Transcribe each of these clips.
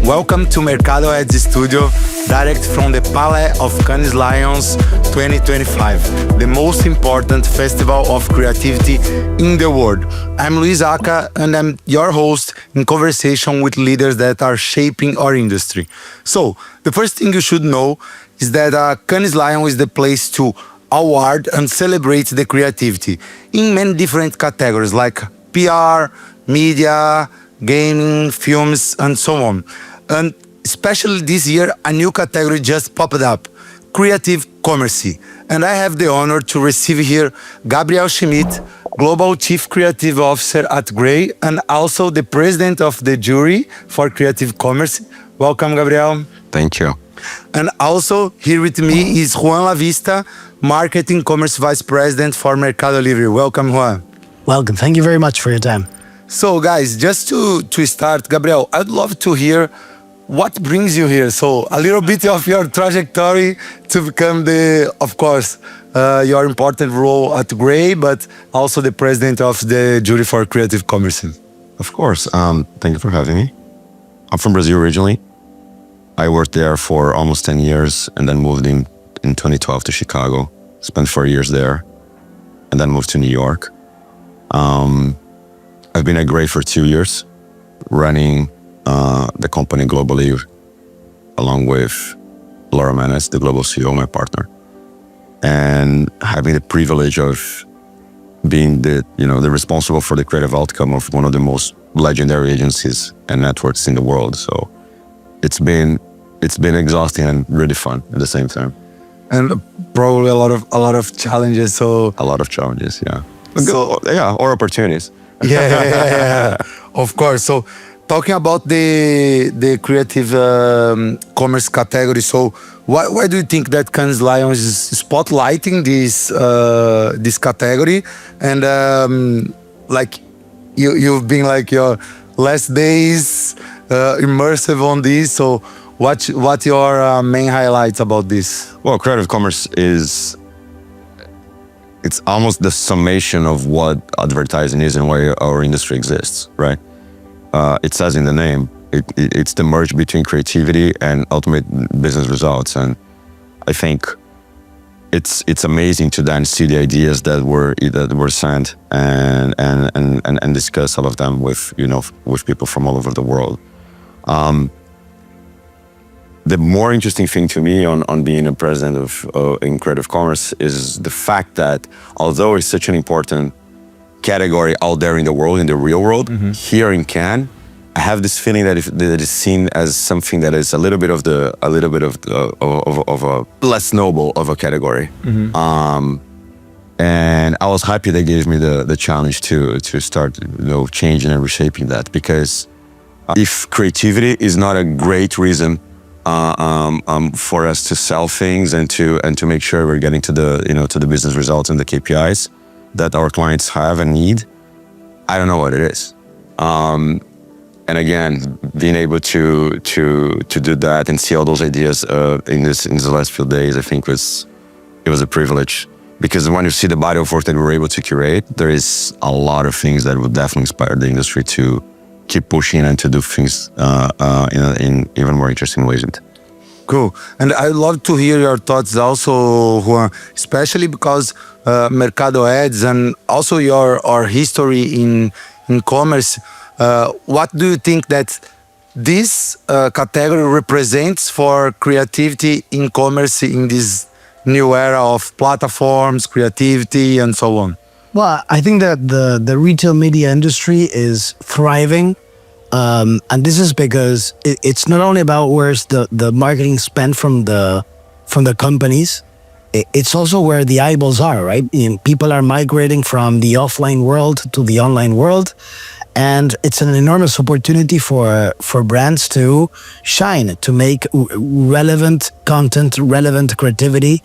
Welcome to Mercado Ads Studio, direct from the Palais of Cannes Lions 2025, the most important festival of creativity in the world. I'm Luis Aca, and I'm your host in conversation with leaders that are shaping our industry. So, the first thing you should know is that Cannes Lions is the place to award and celebrate the creativity in many different categories like PR, media, gaming, films, and so on. And especially this year, a new category just popped up, creative commerce. And I have the honor to receive here Gabriel Schmitt, Global Chief Creative Officer at Grey, and also the President of the Jury for Creative Commerce. Welcome, Gabriel. Thank you. And also here with me is Juan Lavista, Marketing Commerce Vice President for Mercado Libre. Welcome, Juan. Welcome. Thank you very much for your time. So, guys, just to start, Gabriel, I'd love to hear what brings you here. So, a little bit of your trajectory to become your important role at Grey, but also the president of the Jury for Creative Commerce. Of course. Thank you for having me. I'm from Brazil originally. I worked there for almost 10 years and then moved in 2012 to Chicago. Spent 4 years there and then moved to New York. I've been at Grey for 2 years, running the company globally, along with Laura Menes, the global CEO, my partner, and having the privilege of being the responsible for the creative outcome of one of the most legendary agencies and networks in the world. So it's been exhausting and really fun at the same time, and probably a lot of challenges. So a lot of challenges, yeah. So, or opportunities. Yeah, of course. So, talking about the creative commerce category, so why do you think that Cannes Lions is spotlighting this category? And you've been like your last days immersive on this. So, what your main highlights about this? Well, creative commerce it's almost the summation of what advertising is and why our industry exists, right? It says in the name, it's the merge between creativity and ultimate business results. And I think it's amazing to then see the ideas that were sent and discuss all of them with people from all over the world. The more interesting thing to me on being a president in creative commerce is the fact that although it's such an important category out there in the world, in the real world, here in Cannes, I have this feeling that it is seen as something that is a little bit of a less noble of a category. And I was happy they gave me the challenge to start changing and reshaping that, because if creativity is not a great reason for us to sell things and to make sure we're getting to the business results and the KPIs that our clients have and need, I don't know what it is. And again, being able to do that and see all those ideas in the last few days, I think it was a privilege, because when you see the body of work that we were able to curate, there is a lot of things that would definitely inspire the industry to keep pushing and to do things in even more interesting ways. Cool. And I'd love to hear your thoughts also, Juan, especially because Mercado Ads and also our history in commerce. What do you think that this category represents for creativity in commerce in this new era of platforms, creativity, and so on? Well, I think that the retail media industry is thriving. And this is because it's not only about where's the marketing spent from the companies, it's also where the eyeballs are, right? People are migrating from the offline world to the online world. And it's an enormous opportunity for brands to shine, to make relevant content, relevant creativity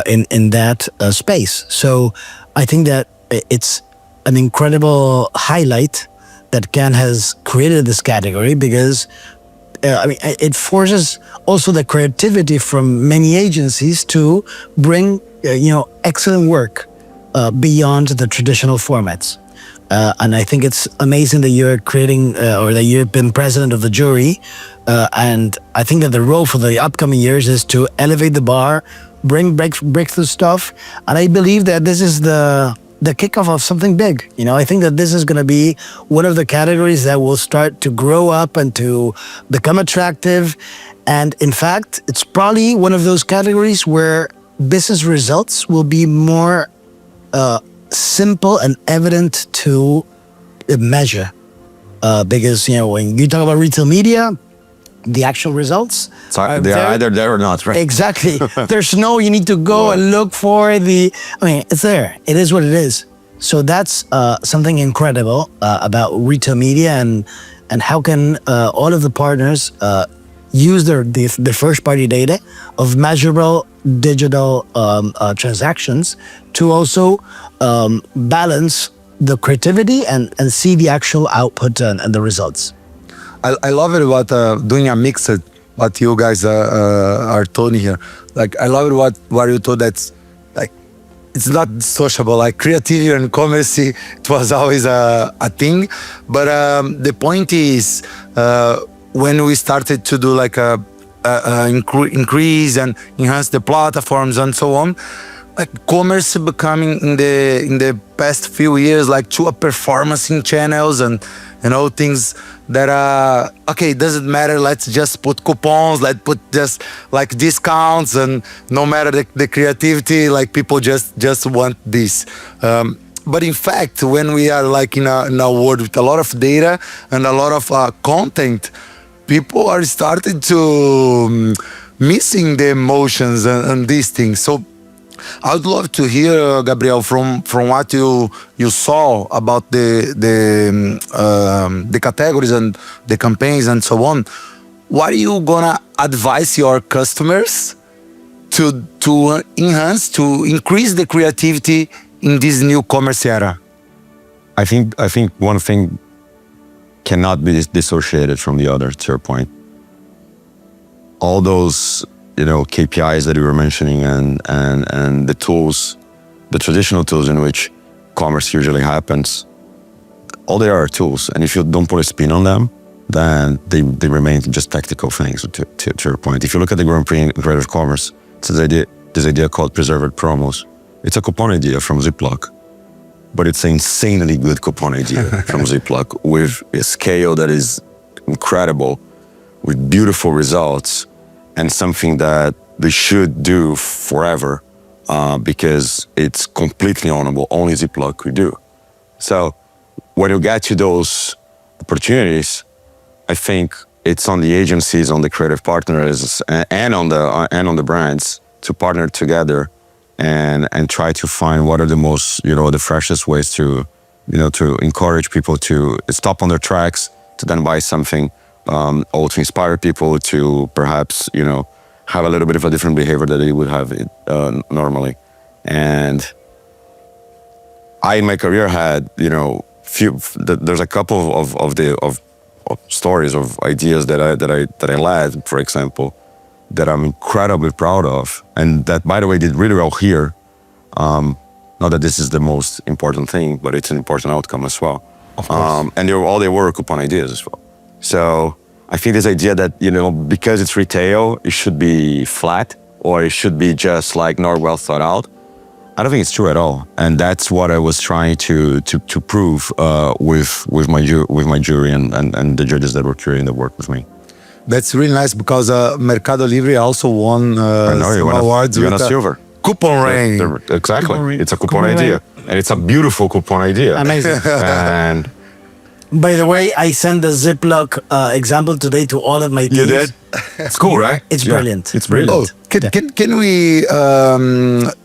in that space. So I think that it's an incredible highlight that Cannes has created this category, because it forces also the creativity from many agencies to bring excellent work beyond the traditional formats. And I think it's amazing that you're creating or that you've been president of the jury. And I think that the role for the upcoming years is to elevate the bar, bring breakthrough stuff. And I believe that this is the kickoff of something big. I think that this is going to be one of the categories that will start to grow up and to become attractive. And in fact, it's probably one of those categories where business results will be more simple and evident to measure. Because, when you talk about retail media, the actual results They are either there or not, right? Exactly. There's no, you need to go and look for it's there. It is what it is. So that's something incredible about retail media and how can all of the partners use their first party data of measurable digital transactions to also balance the creativity and see the actual output and the results. I love it about doing a mix of what you guys are told here. Like, I love it what you told that's like, it's not sociable. Like creativity and commerce, it was always a thing. But the point is, when we started to do like a increase and enhance the platforms and so on, like commerce becoming in the past few years like to a performance channels and things that okay, it doesn't matter, let's just put coupons, let's put just like discounts, and no matter the creativity, like people just want this. But in fact, when we are like in a world with a lot of data and a lot of content, people are starting to missing the emotions and these things. So I would love to hear, Gabriel, from what you saw about the categories and the campaigns and so on. What are you gonna advise your customers to enhance, to increase the creativity in this new commerce era? I think one thing cannot be dissociated from the other, to your point. All those KPIs that you were mentioning and the tools, the traditional tools in which commerce usually happens, all they are tools. And if you don't put a spin on them, then they remain just tactical things, to your point. If you look at the Grand Prix in creative commerce, it's this idea called preserved promos. It's a coupon idea from Ziploc, but it's an insanely good coupon idea from Ziploc with a scale that is incredible, with beautiful results, and something that they should do forever because it's completely ownable. Only Ziploc could do. So when you get to those opportunities, I think it's on the agencies, on the creative partners, and on the brands to partner together and try to find what are the most, the freshest ways to encourage people to stop on their tracks, to then buy something, or to inspire people to perhaps, have a little bit of a different behavior that they would have normally. And I, in my career, had, there's a couple of stories, of ideas that I led, for example, that I'm incredibly proud of, and that, by the way, did really well here. Not that this is the most important thing, but it's an important outcome as well. Of course. And they were coupon ideas as well. So I think this idea that, because it's retail, it should be flat, or it should be just like not well thought out. I don't think it's true at all. And that's what I was trying to prove with my jury and the judges that were curating the work with me. That's really nice because Mercado Libre also won some awards you won with a silver. Coupon rain. Exactly. It's a coupon idea. And it's a beautiful coupon idea. Amazing. And by the way, I sent the Ziploc example today to all of my teams. you did? It's cool, right? It's brilliant. It's brilliant. Oh, can we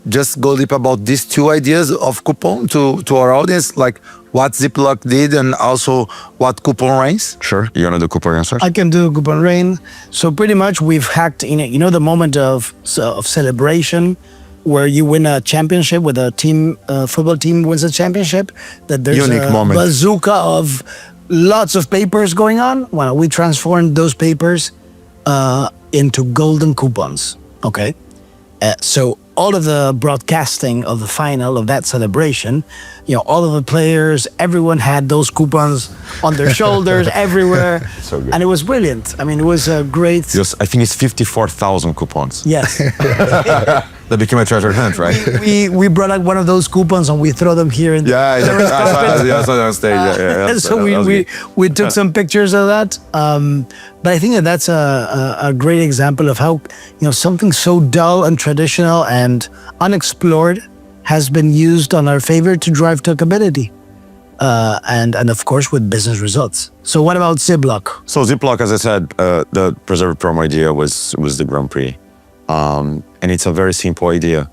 just go deep about these two ideas of coupon to our audience, like what Ziploc did and also what coupon rains? Sure. You want to do coupon answers? I can do coupon rain. So pretty much we've hacked in it. The moment of celebration where you win a championship with a team, football team wins a championship, that there's Unique a moment. bazooka of lots of papers going on. Well, we transformed those papers into golden coupons. Okay. So all of the broadcasting of the final of that celebration, all of the players, everyone had those coupons on their shoulders everywhere. So good. And it was brilliant. I mean, it was a great... I think it's 54,000 coupons. Yes. That became a treasure hunt, right? We brought out one of those coupons and we throw them here. I saw that on stage. So we took some pictures of that. But I think that's a great example of how something so dull and traditional and unexplored has been used on our favor to drive talkability. And of course with business results. So what about Ziploc? So Ziploc, as I said, the preserved promo idea was the Grand Prix. And it's a very simple idea.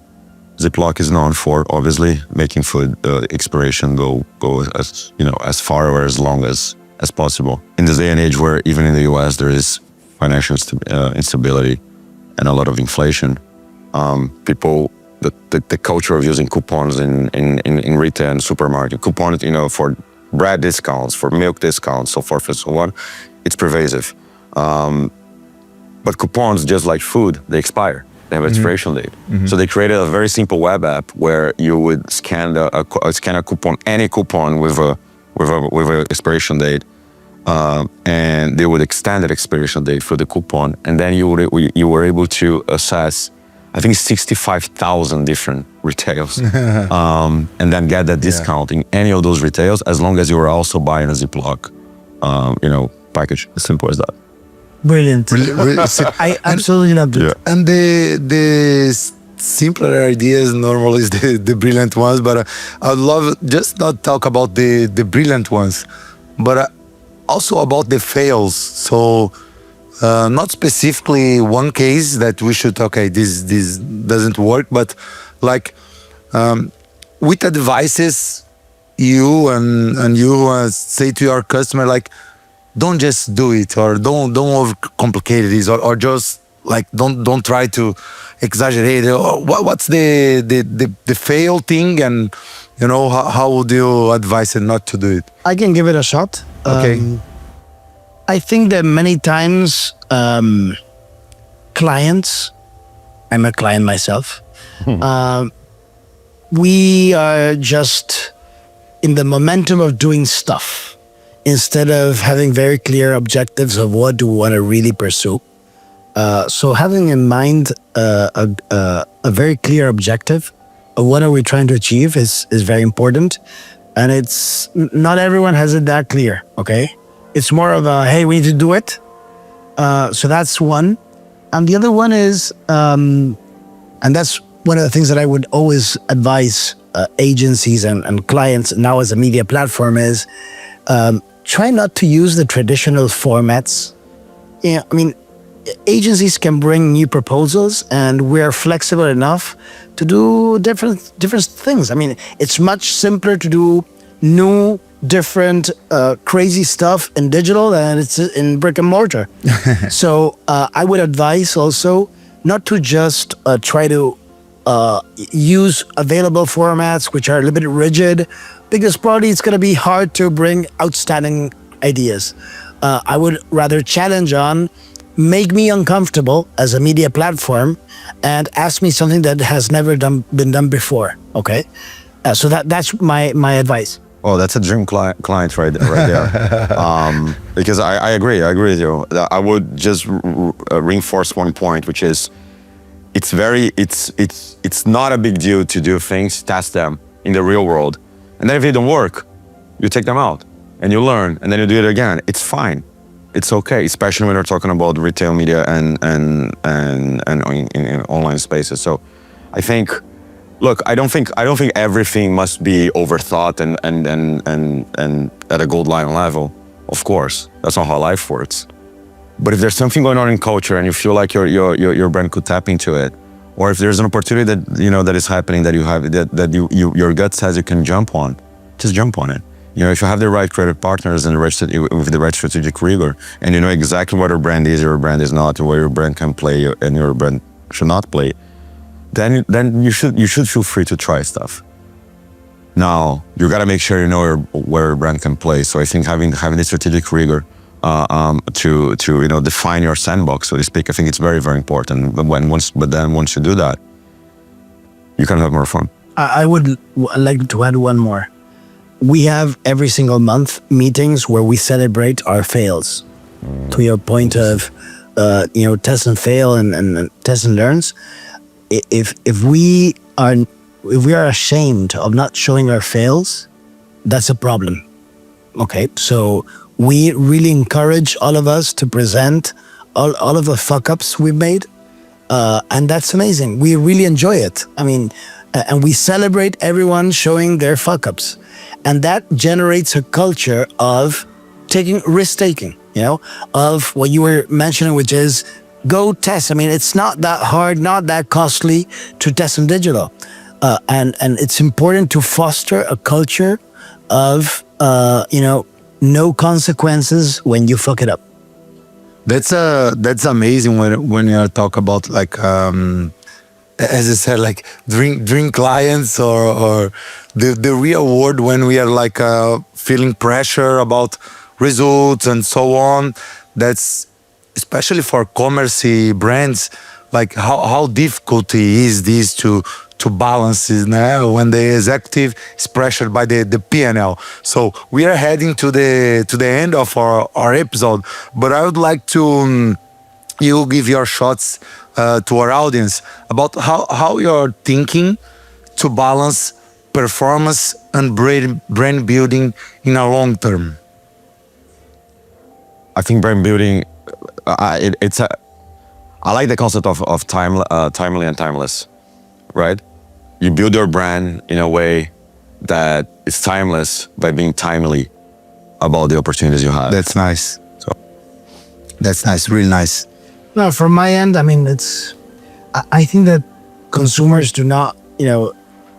Ziploc is known for obviously making food expiration go as far or as long as possible. In this day and age where even in the US there is financial instability and a lot of inflation, the culture of using coupons in retail and supermarket, coupons for bread discounts, for milk discounts, so forth and so on, it's pervasive. But coupons, just like food, they expire. They have expiration date. So they created a very simple web app where you would scan a coupon, any coupon with a expiration date, and they would extend that expiration date for the coupon, and then you were able to assess, I think, 65,000 different retails, and then get that discount in any of those retails as long as you were also buying a Ziploc, package. As simple as that. Brilliant. I absolutely loved it. Yeah. And the simpler ideas normally is the brilliant ones, but I'd love just not talk about the brilliant ones, but also about the fails. So not specifically one case that we should, this doesn't work, but like with advices you and you say to your customer, like, don't just do it, or don't overcomplicate it, or just like don't try to exaggerate it. Or what's the fail thing, and how would you advise it not to do it? I can give it a shot. Okay. I think that many times clients, I'm a client myself, we are just in the momentum of doing stuff instead of having very clear objectives of what do we want to really pursue. So having in mind a very clear objective of what are we trying to achieve is very important. And it's not everyone has it that clear, okay? It's more of a, hey, we need to do it. So that's one. And the other one is, and that's one of the things that I would always advise agencies and clients now as a media platform is, try not to use the traditional formats. Agencies can bring new proposals, and we're flexible enough to do different things. It's much simpler to do new, different, crazy stuff in digital than it's in brick and mortar. So I would advise also not to just try to use available formats which are a little bit rigid, because probably it's going to be hard to bring outstanding ideas. I would rather challenge on, make me uncomfortable as a media platform and ask me something that has never been done before, okay? So that's my advice. Oh, that's a dream client right there. Because I agree with you. I would just reinforce one point, which is it's not a big deal to do things, test them in the real world. And then if they don't work, you take them out and you learn, and then you do it again. It's fine. It's okay, especially when we're talking about retail media and in online spaces. So I think, look, I don't think everything must be overthought and at a gold line level. Of course, that's not how life works. But if there's something going on in culture and you feel like your brand could tap into it, or if there's an opportunity that that is happening that you have your gut says you can jump on, just jump on it. If you have the right creative partners and with the right strategic rigor, and you know exactly what your brand is not, where your brand can play and your brand should not play, then you should feel free to try stuff. Now you got to make sure you know where your brand can play. So I think having the strategic rigor to define your sandbox, so to speak, I think it's very, very important. But then once you do that, you can have more fun. I would like to add one more. We have every single month meetings where we celebrate our fails. To your point of, test and fail and test and learns. If we are ashamed of not showing our fails, that's a problem. Okay, so we really encourage all of us to present all of the fuck ups we've made, and that's amazing. We really enjoy it. I mean, and we celebrate everyone showing their fuck ups, and that generates a culture of risk taking. Of what you were mentioning, which is go test. I mean, it's not that hard, not that costly to test in digital, and it's important to foster a culture of no consequences when you fuck it up. That's amazing when you talk about like as I said, like dream clients or the real world when we are like feeling pressure about results and so on. That's especially for commerce brands, like how difficult is this to balance it now when the executive is pressured by the P&L. So we are heading to the end of our episode, but I would like to you give your shots to our audience about how you're thinking to balance performance and brand building in a long term. I think brand building, I like the concept of timely and timeless, right? You build your brand in a way that is timeless by being timely about the opportunities you have. That's nice. That's nice, really nice. No, from my end, I mean, I think that consumers do not,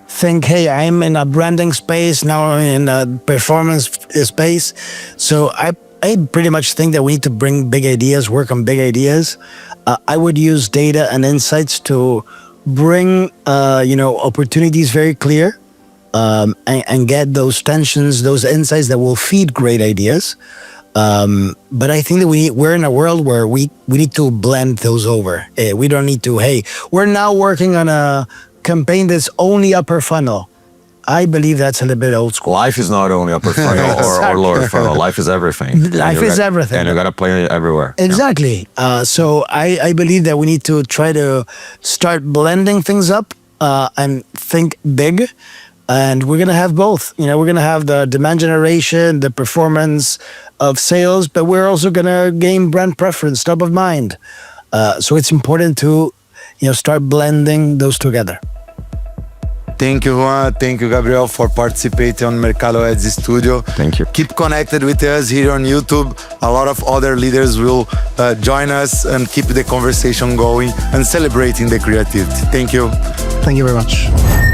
think, hey, I'm in a branding space, now I'm in a performance space. So I pretty much think that we need to bring big ideas, work on big ideas. I would use data and insights to bring, opportunities very clear, and get those tensions, those insights that will feed great ideas. But I think that we're in a world where we need to blend those over. We don't need to, hey, we're now working on a campaign that's only upper funnel. I believe that's a little bit old school. Life is not only upper funnel or lower funnel. Life is everything. Life is everything. And you got to play it everywhere. Exactly. So I believe that we need to try to start blending things up and think big. And we're going to have both. We're going to have the demand generation, the performance of sales, but we're also going to gain brand preference, top of mind. So it's important to, start blending those together. Thank you, Juan. Thank you, Gabriel, for participating on Mercado Ads Studio. Thank you. Keep connected with us here on YouTube. A lot of other leaders will join us and keep the conversation going and celebrating the creativity. Thank you. Thank you very much.